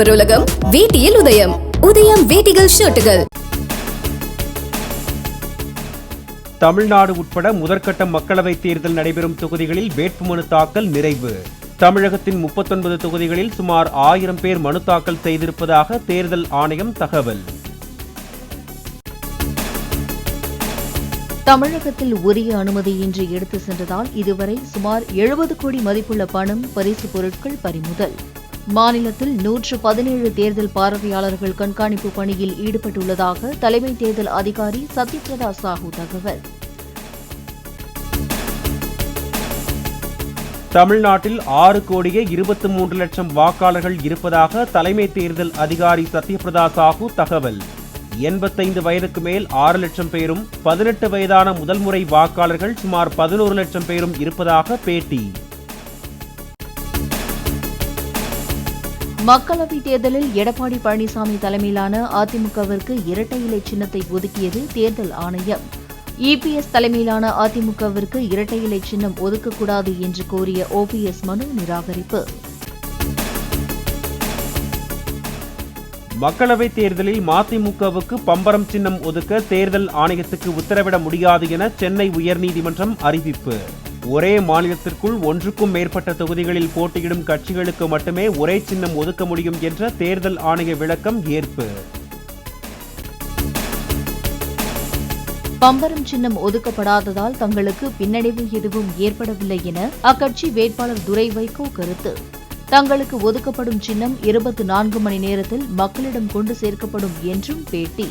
ஆடவர் உலகம் வேட்டியில் உதயம். உதயம் வேட்டிகள் ஷர்ட்டுகள். தமிழ்நாடு உட்பட முதற்கட்ட மக்களவைத் தேர்தல் நடைபெறும் தொகுதிகளில் வேட்புமனு தாக்கல் நிறைவு. தமிழகத்தின் 39 தொகுதிகளில் சுமார் 1000 பேர் மனு தாக்கல் செய்திருப்பதாக தேர்தல் ஆணையம் தகவல். தமிழகத்தில் உரிய அனுமதியின்றி எடுத்து சென்றதால் இதுவரை சுமார் 70 கோடி மதிப்புள்ள பணம், பரிசு பொருட்கள் பறிமுதல். மாநிலத்தில் 117 தேர்தல் பார்வையாளர்கள் கண்காணிப்பு பணியில் ஈடுபட்டுள்ளதாக தலைமை தேர்தல் அதிகாரி சத்யபிரதா சாஹூ தகவல். தமிழ்நாட்டில் 6 கோடியே 23 லட்சம் வாக்காளர்கள் இருப்பதாக தலைமை தேர்தல் அதிகாரி சத்யபிரதா சாஹூ தகவல். 85 வயதுக்கு மேல் 6 லட்சம் பேரும் 18 வயதான முதல் முறை வாக்காளர்கள் சுமார் 11 லட்சம் பேரும் இருப்பதாக பேட்டி. மக்களவைத் தேர்தலில் எடப்பாடி பழனிசாமி தலைமையிலான அதிமுகவிற்கு இரட்டை இலை சின்னத்தை ஒதுக்கியது தேர்தல் ஆணையம். இபிஎஸ் தலைமையிலான அதிமுகவிற்கு இரட்டை இலை சின்னம் ஒதுக்கக்கூடாது என்று கோரிய ஓபிஎஸ் மனு நிராகரிப்பு. மக்களவைத் தேர்தலில் மதிமுகவுக்கு பம்பரம் சின்னம் ஒதுக்க தேர்தல் ஆணையத்துக்கு உத்தரவிட முடியாது என சென்னை உயர்நீதிமன்றம் அறிவிப்பு. ஒரே மாநிலத்திற்குள் ஒன்றுக்கும் மேற்பட்ட தொகுதிகளில் போட்டியிடும் கட்சிகளுக்கு மட்டுமே ஒரே சின்னம் ஒதுக்க முடியும் என்ற தேர்தல் ஆணைய விளக்கம் ஏற்பு. பம்பரம் சின்னம் ஒதுக்கப்படாததால் தங்களுக்கு பின்னடைவு எதுவும் ஏற்படவில்லை என அக்கட்சி வேட்பாளர் துரை வைகோ கருத்து. தங்களுக்கு ஒதுக்கப்படும் சின்னம் 24 மணி நேரத்தில் மக்களிடம் கொண்டு சேர்க்கப்படும் என்றும் பேட்டி.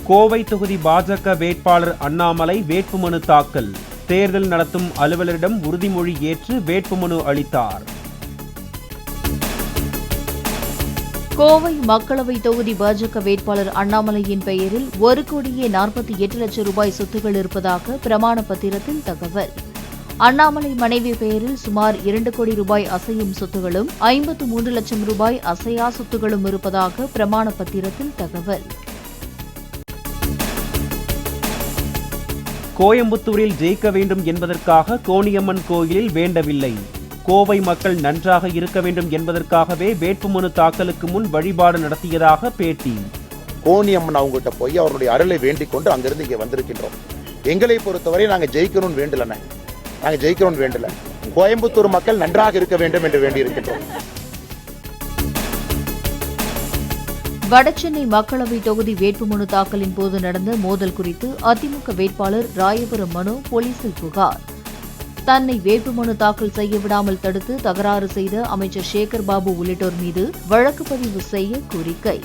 கோவை தொகுதி பாஜக வேட்பாளர் அண்ணாமலை வேட்புமனு தாக்கல். தேர்தல் நடத்தும் அலுவலரிடம் உறுதிமொழி ஏற்று வேட்புமனு அளித்தார். கோவை மக்களவை தொகுதி பாஜக வேட்பாளர் அண்ணாமலையின் பெயரில் 1,48 லட்சம் ரூபாய் சொத்துகள் இருப்பதாக பிரமாண பத்திரத்தில் தகவல். அண்ணாமலை மனைவி பெயரில் சுமார் 2 கோடி ரூபாய் அசையும் சொத்துகளும் 53 லட்சம் ரூபாய் அசையா சொத்துகளும் இருப்பதாக பிரமாண பத்திரத்தில் தகவல். கோயம்புத்தூரில் ஜெயிக்க வேண்டும் என்பதற்காக கோணியம்மன் கோயிலில் வேண்டவில்லை. கோவை மக்கள் நன்றாக இருக்க வேண்டும் என்பதற்காகவே வேட்புமனு தாக்கலுக்கு முன் வழிபாடு நடத்தியதாக பேட்டி. கோணியம்மன் அவங்ககிட்ட போய் அவருடைய அருளை வேண்டிக் கொண்டு அங்கிருந்து இங்கே வந்திருக்கின்றோம். எங்களை பொறுத்தவரை நாங்கள் ஜெயிக்கணும்னு வேண்டலண்ணே, நாங்கள் ஜெயிக்கிறோம் வேண்டல, கோயம்புத்தூர் மக்கள் நன்றாக இருக்க வேண்டும் என்று வேண்டியிருக்கின்றோம். வடசென்னை மக்களவை தொகுதி வேட்புமனு தாக்கலின் போது நடந்த மோதல் குறித்து அதிமுக வேட்பாளர் ராயபுரம் மனோ போலீசில் புகார். தன்னை வேட்புமனு தாக்கல் செய்ய விடாமல் தடுத்து தகராறு செய்த அமைச்சர் சேகர் பாபு உள்ளிட்டோர் மீது வழக்கு பதிவு செய்ய கோரிக்கை.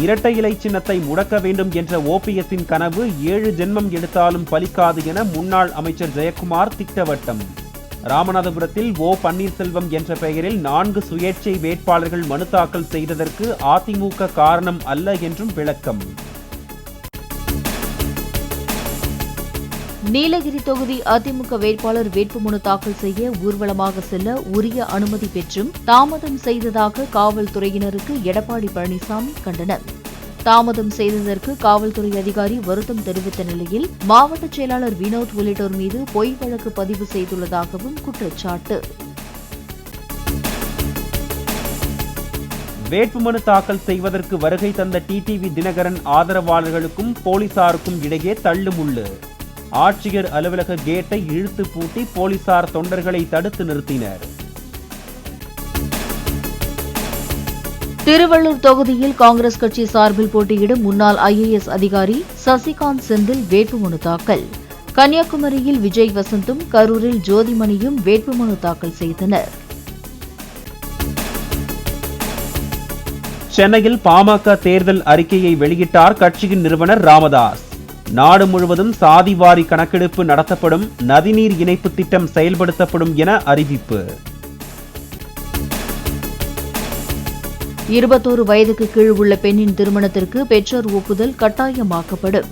இரட்டை இலை சின்னத்தை முடக்க வேண்டும் என்ற ஓபிஎஸ்ஸின் கனவு 7 ஜென்மம் எடுத்தாலும் பலிக்காது என முன்னாள் அமைச்சர் ஜெயக்குமார் திட்டவட்டம். ராமநாதபுரத்தில் ஓ பன்னீர்செல்வம் என்ற பெயரில் 4 சுயேட்சை வேட்பாளர்கள் மனு தாக்கல் செய்ததற்கு அதிமுக காரணம் அல்ல என்றும் விளக்கம். நீலகிரி தொகுதி அதிமுக வேட்பாளர் வேட்புமனு தாக்கல் செய்ய ஊர்வலமாக செல்ல உரிய அனுமதி பெற்றும் தாமதம் செய்ததாக காவல்துறையினருக்கு எடப்பாடி பழனிசாமி கண்டனம். தாமதம் செய்ததற்கு காவல்துறை அதிகாரி வருத்தம் தெரிவித்த நிலையில் மாவட்ட செயலாளர் வினோத் உள்ளிட்டோர் மீது பொய் வழக்கு பதிவு செய்துள்ளதாகவும் குற்றச்சாட்டு. வேட்புமனு தாக்கல் செய்வதற்கு வருகை தந்த டிடிவி தினகரன் ஆதரவாளர்களுக்கும் போலீசாருக்கும் இடையே தள்ளுமுள்ளு. ஆட்சியர் அலுவலக கேட்டை இழுத்து பூட்டி போலீசார் தொண்டர்களை தடுத்து நிறுத்தினர். திருவள்ளூர் தொகுதியில் காங்கிரஸ் கட்சி சார்பில் போட்டியிடும் முன்னாள் ஐஏஎஸ் அதிகாரி சசிகாந்த் செந்தில் வேட்புமனு தாக்கல். கன்னியாகுமரியில் விஜய் வசந்தும் கரூரில் ஜோதிமணியும் வேட்புமனு தாக்கல் செய்தனர். சென்னையில் பாமக தேர்தல் அறிக்கையை வெளியிட்டார் கட்சியின் நிறுவனர் ராமதாஸ். நாடு முழுவதும் சாதிவாரி கணக்கெடுப்பு நடத்தப்படும், நதிநீர் இணைப்பு திட்டம் செயல்படுத்தப்படும் என அறிவிப்பு. 21 வயதுக்கு கீழ் உள்ள பெண்ணின் திருமணத்திற்கு பெற்றோர் ஒப்புதல் கட்டாயமாக்கப்படும்.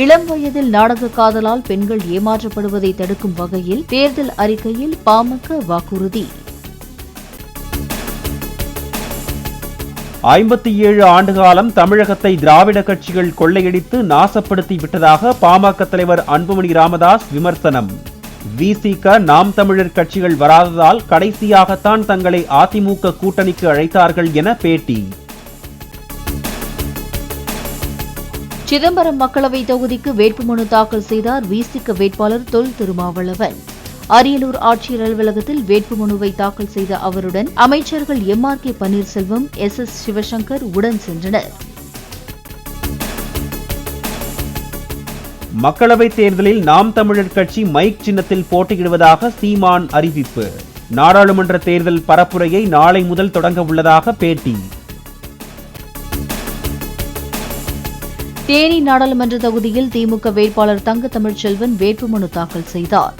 இளம் வயதில் நாடக காதலால் பெண்கள் ஏமாற்றப்படுவதை தடுக்கும் வகையில் தேர்தல் அறிக்கையில் பாமக வாக்குறுதி. 57 ஆண்டுகாலம் தமிழகத்தை திராவிட கட்சிகள் கொள்ளையடித்து நாசப்படுத்தி விட்டதாக பாமக தலைவர் அன்புமணி ராமதாஸ் விமர்சனம். விசிக, நாம் தமிழர் கட்சிகள் வராததால் கடைசியாகத்தான் தங்களை அதிமுக கூட்டணிக்கு அழைத்தார்கள் என பேட்டி. சிதம்பரம் மக்களவைத் தொகுதிக்கு வேட்புமனு தாக்கல் செய்தார் விசிக வேட்பாளர் தொல் திருமாவளவன். அரியலூர் ஆட்சியர் அலுவலகத்தில் வேட்புமனுவை தாக்கல் செய்த அவருடன் அமைச்சர்கள் MRK பன்னீர்செல்வம், SS சிவசங்கர் உடன் சென்றனர். மக்களவைத் தேர்தலில் நாம் தமிழர் கட்சி மைக் சின்னத்தில் போட்டியிடுவதாக சீமான் அறிவிப்பு. நாடாளுமன்ற தேர்தல் பரப்புரையை நாளை முதல் தொடங்க உள்ளதாக பேட்டி. தேனி நாடாளுமன்ற தொகுதியில் திமுக வேட்பாளர் தங்க தமிழ்ச்செல்வன் வேட்புமனு தாக்கல் செய்தார்.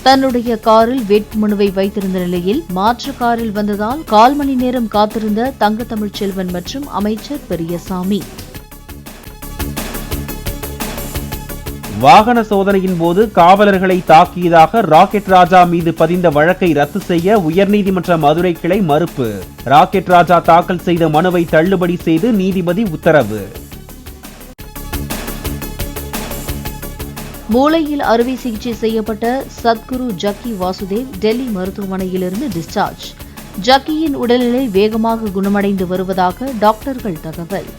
தன்னுடைய காரில் வேட்புமனுவை வைத்திருந்த நிலையில் மாற்று காரில் வந்ததால் 1/4 மணி நேரம் காத்திருந்த தங்க தமிழ்ச்செல்வன் மற்றும் அமைச்சர் பெரியசாமி. வாகன சோதனையின் போது காவலர்களை தாக்கியதாக ராக்கெட் ராஜா மீது பதிந்த வழக்கை ரத்து செய்ய உயர்நீதிமன்ற மதுரை கிளை மறுப்பு. ராக்கெட் ராஜா தாக்கல் செய்த மனுவை தள்ளுபடி செய்து நீதிபதி உத்தரவு. மூளையில் அறுவை சிகிச்சை செய்யப்பட்ட சத்குரு ஜக்கி வாசுதேவ் டெல்லி மருத்துவமனையிலிருந்து டிஸ்சார்ஜ். ஜக்கியின் உடல்நிலை வேகமாக குணமடைந்து வருவதாக டாக்டர்கள் தகவல்.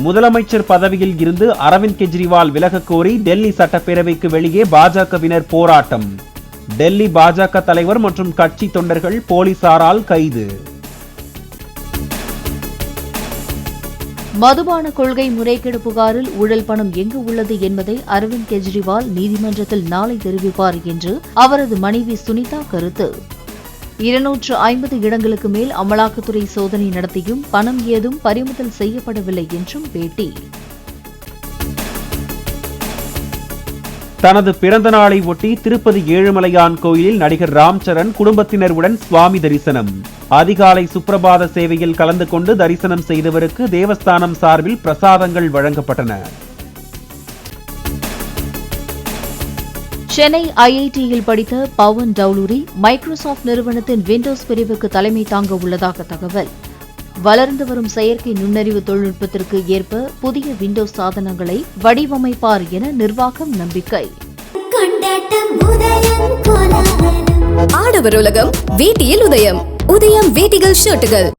முதலமைச்சர் பதவியில் இருந்து அரவிந்த் கெஜ்ரிவால் விலகக் கோரி டெல்லி சட்டப்பேரவைக்கு வெளியே பாஜகவினர் போராட்டம். டெல்லி பாஜக தலைவர் மற்றும் கட்சி தொண்டர்கள் போலீசாரால் கைது. மதுபான கொள்கை முறைகேடு புகாரில் ஊழல் பணம் எங்கு உள்ளது என்பதை அரவிந்த் கெஜ்ரிவால் நீதிமன்றத்தில் நாளை தெரிவிப்பார் என்று அவரது மனைவி சுனிதா கருத்து. 250 இடங்களுக்கு மேல் அமலாக்கத்துறை சோதனை நடத்தியும் பணம் ஏதும் பறிமுதல் செய்யப்படவில்லை என்றும் பேட்டி. தனது பிறந்த நாளை ஒட்டி திருப்பதி ஏழுமலையான் கோயிலில் நடிகர் ராம் சரண் குடும்பத்தினருடன் சுவாமி தரிசனம். அதிகாலை சுப்பிரபாத சேவையில் கலந்து கொண்டு தரிசனம் செய்தவருக்கு தேவஸ்தானம் சார்பில் பிரசாதங்கள் வழங்கப்பட்டன. சென்னை IITயில் படித்த பவன் டவுலூரி மைக்ரோசாப்ட் நிறுவனத்தின் விண்டோஸ் பிரிவுக்கு தலைமை தாங்க உள்ளதாக தகவல். வளர்ந்து வரும் செயற்கை நுண்ணறிவு தொழில்நுட்பத்திற்கு ஏற்ப புதிய விண்டோஸ் சாதனங்களை வடிவமைப்பார் என நிர்வாகம் நம்பிக்கை. ஆடவர் உலகம் வேட்டியில் உதயம். உதயம் வேட்டிகள் ஷர்ட்டுகள்.